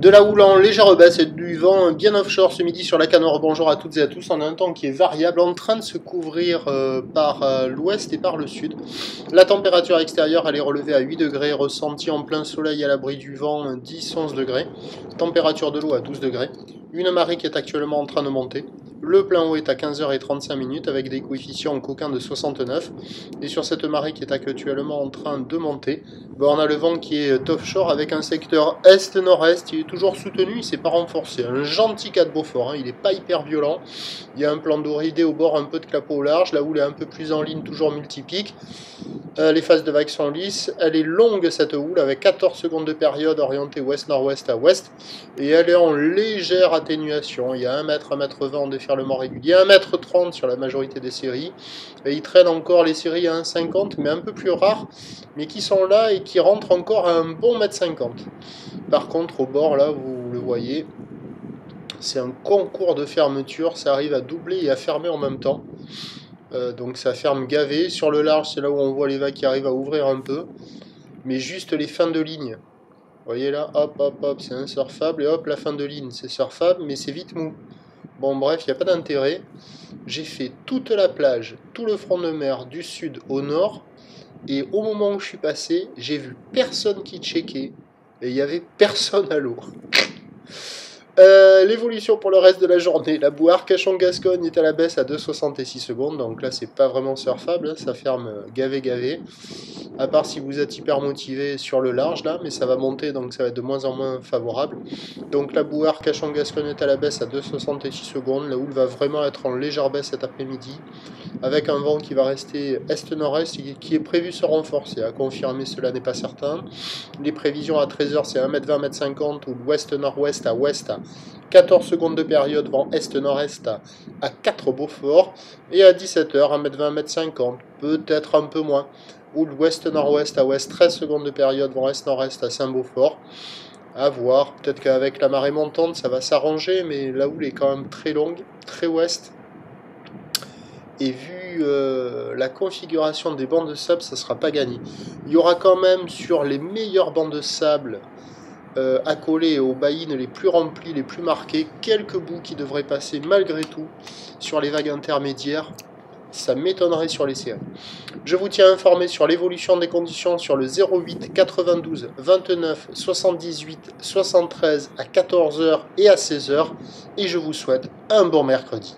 De la houle en légère baisse et du vent bien offshore ce midi sur la Canore. Bonjour à toutes et à tous. On a un temps qui est variable, en train de se couvrir par l'ouest et par le sud. La température extérieure elle est relevée à 8 degrés, ressentie en plein soleil à l'abri du vent 10-11 degrés. Température de l'eau à 12 degrés. Une marée qui est actuellement en train de monter. Le plein eau est à 15h35 avec des coefficients coquins de 69. Et sur cette marée qui est actuellement en train de monter, on a le vent qui est offshore avec un secteur est-nord-est. Il est toujours soutenu, il ne s'est pas renforcé. Un gentil cas de Beaufort, il n'est pas hyper violent. Il y a un plan d'oridé au bord, un peu de clapot au large. La houle est un peu plus en ligne, toujours multipique. Les phases de vagues sont lisses. Elle est longue cette houle avec 14 secondes de période orientée ouest-nord-ouest à ouest. Et elle est en légère atténuation. Il y a 1 mètre, 1 mètre 20 en déferlement régulier, 1 mètre 30 sur la majorité des séries. Et il traîne encore les séries à 1,50 mais un peu plus rares, mais qui sont là et qui rentrent encore à un bon mètre 50. Par contre, au bord, là, vous le voyez, c'est un concours de fermeture. Ça arrive à doubler et à fermer en même temps. Donc ça ferme gavé. Sur le large, c'est là où on voit les vagues qui arrivent à ouvrir un peu. Mais juste les fins de ligne. Vous voyez là, hop, hop, hop, c'est insurfable. Et hop, la fin de ligne, c'est surfable, mais c'est vite mou. Bon, bref, il n'y a pas d'intérêt. J'ai fait toute la plage, tout le front de mer, du sud au nord. Et au moment où je suis passé, j'ai vu personne qui checkait. Et il n'y avait personne à l'eau. L'évolution pour le reste de la journée. La boue Arcachon-Gascogne est à la baisse à 2,66 secondes. Donc là, c'est pas vraiment surfable. Ça ferme gavé. À part si vous êtes hyper motivé sur le large là. Mais ça va monter, donc ça va être de moins en moins favorable. Donc la boue Arcachon-Gascogne est à la baisse à 2,66 secondes. La houle va vraiment être en légère baisse cet après-midi. Avec un vent qui va rester est-nord-est et qui est prévu se renforcer. À confirmer, cela n'est pas certain. Les prévisions à 13h, c'est 1m20, 1m50 ou l'ouest-nord-ouest à ouest à 14 secondes de période, vent est-nord-est à 4 Beaufort. Et à 17h, 1m20, 1m50, peut-être un peu moins. Ou l'ouest-nord-ouest à ouest, 13 secondes de période, vent est-nord-est à Saint-Beaufort. À voir, peut-être qu'avec la marée montante, ça va s'arranger, mais la houle est quand même très longue, très ouest. Et vu la configuration des bancs de sable, ça ne sera pas gagné. Il y aura quand même sur les meilleurs bancs de sable accolés aux baïnes les plus remplies, les plus marquées, quelques bouts qui devraient passer malgré tout sur les vagues intermédiaires. Ça m'étonnerait sur les séries. Je vous tiens informé sur l'évolution des conditions sur le 08 92 29 78 73 à 14h et à 16h. Et je vous souhaite un bon mercredi.